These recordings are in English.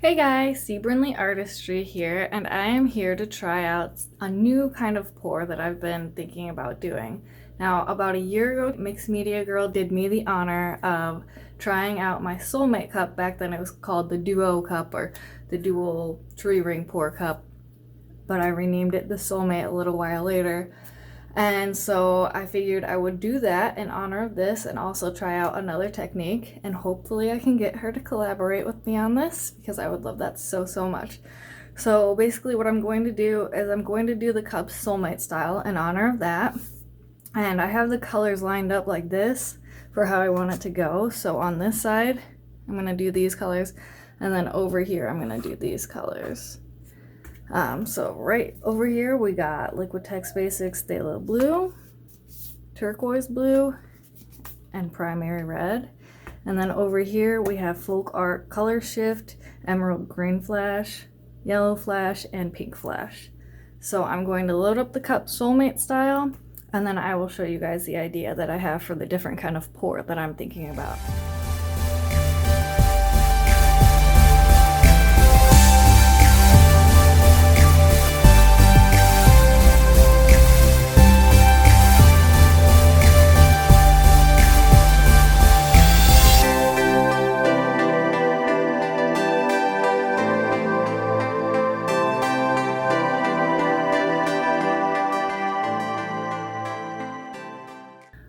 Hey guys, CBrinley Artistry here, and I am here to try out a new kind of pour that I've been thinking about doing. Now, about a year ago, Mixed Media Girl did me the honor of trying out my Soulmate cup. Back then it was called the Duo cup or the Dual Tree Ring Pour cup, but I renamed it the Soulmate a little while later. And so I figured I would do that in honor of this and also try out another technique, and hopefully I can get her to collaborate with me on this because I would love that so much. So basically what I'm going to do is I'm going to do the cup Soulmate style in honor of that. And I have the colors lined up like this for how I want it to go. So on this side, I'm going to do these colors, and then over here I'm going to do these colors. So right over here we got Liquitex Basics Phthalo Blue, Turquoise Blue, and Primary Red. And then over here we have Folk Art Color Shift, Emerald Green Flash, Yellow Flash, and Pink Flash. So I'm going to load up the cup Soulmate style, and then I will show you guys the idea that I have for the different kind of pour that I'm thinking about.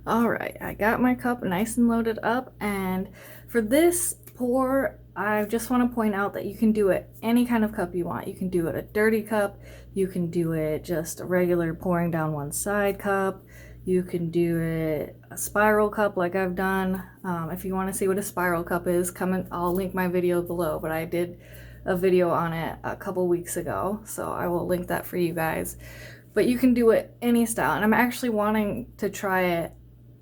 Alright, I got my cup nice and loaded up, and for this pour, I just want to point out that you can do it any kind of cup you want. You can do it a dirty cup, you can do it just a regular pouring down one side cup, you can do it a spiral cup like I've done. If you want to see what a spiral cup is, I'll link my video below, but I did a video on it a couple weeks ago, so I will link that for you guys. But you can do it any style, and I'm actually wanting to try it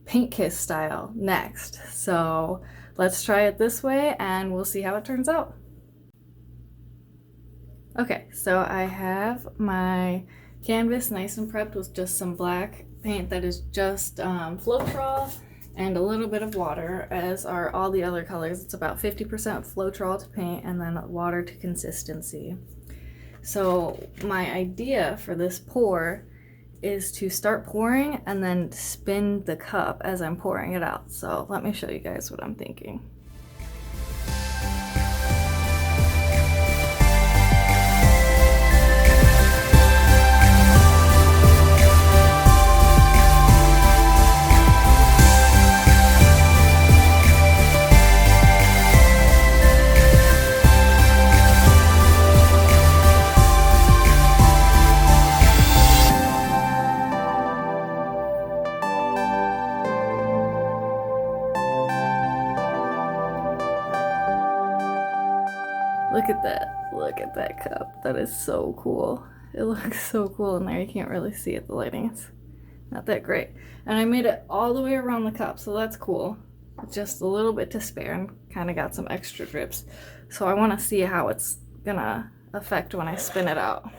paint kiss style next. So let's try it this way and we'll see how it turns out. Okay, so I have my canvas nice and prepped with just some black paint that is just Floetrol and a little bit of water, as are all the other colors. It's about 50% Floetrol to paint and then water to consistency. So my idea for this pour is to start pouring and then spin the cup as I'm pouring it out. So let me show you guys what I'm thinking. Look at that cup. That is so cool. It looks so cool in there. You can't really see it, the lighting is not that great. And I made it all the way around the cup, so that's cool. Just a little bit to spare and kind of got some extra drips. So I want to see how it's gonna affect when I spin it out.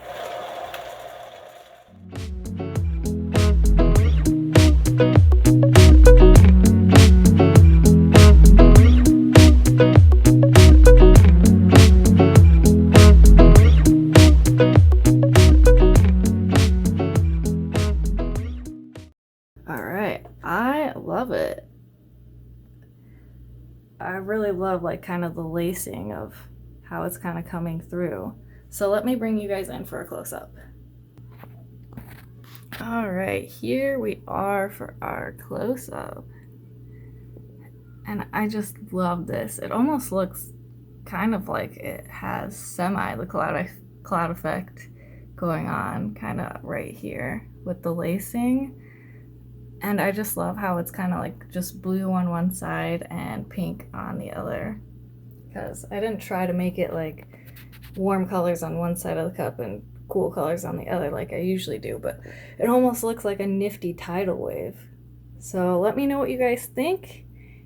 I love it. I really love kind of the lacing of how it's kind of coming through. So let me bring you guys in for a close-up. All right, here we are for our close-up. And I just love this. It almost looks kind of like it has the cloud effect going on kind of right here with the lacing. And I just love how it's kind of just blue on one side and pink on the other, because I didn't try to make it warm colors on one side of the cup and cool colors on the other like I usually do, but it almost looks like a nifty tidal wave. So let me know what you guys think,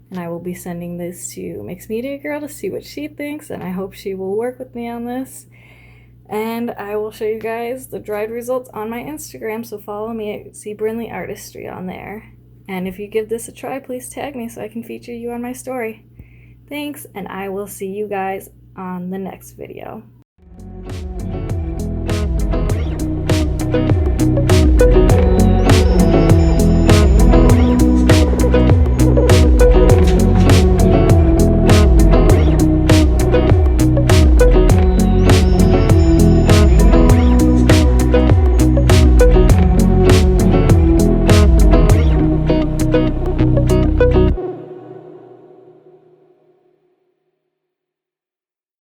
and I will be sending this to Mixed Media Girl to see what she thinks, and I hope she will work with me on this. And I will show you guys the dried results on my Instagram, so follow me at CBrinley Artistry on there. And if you give this a try, please tag me so I can feature you on my story. Thanks, and I will see you guys on the next video.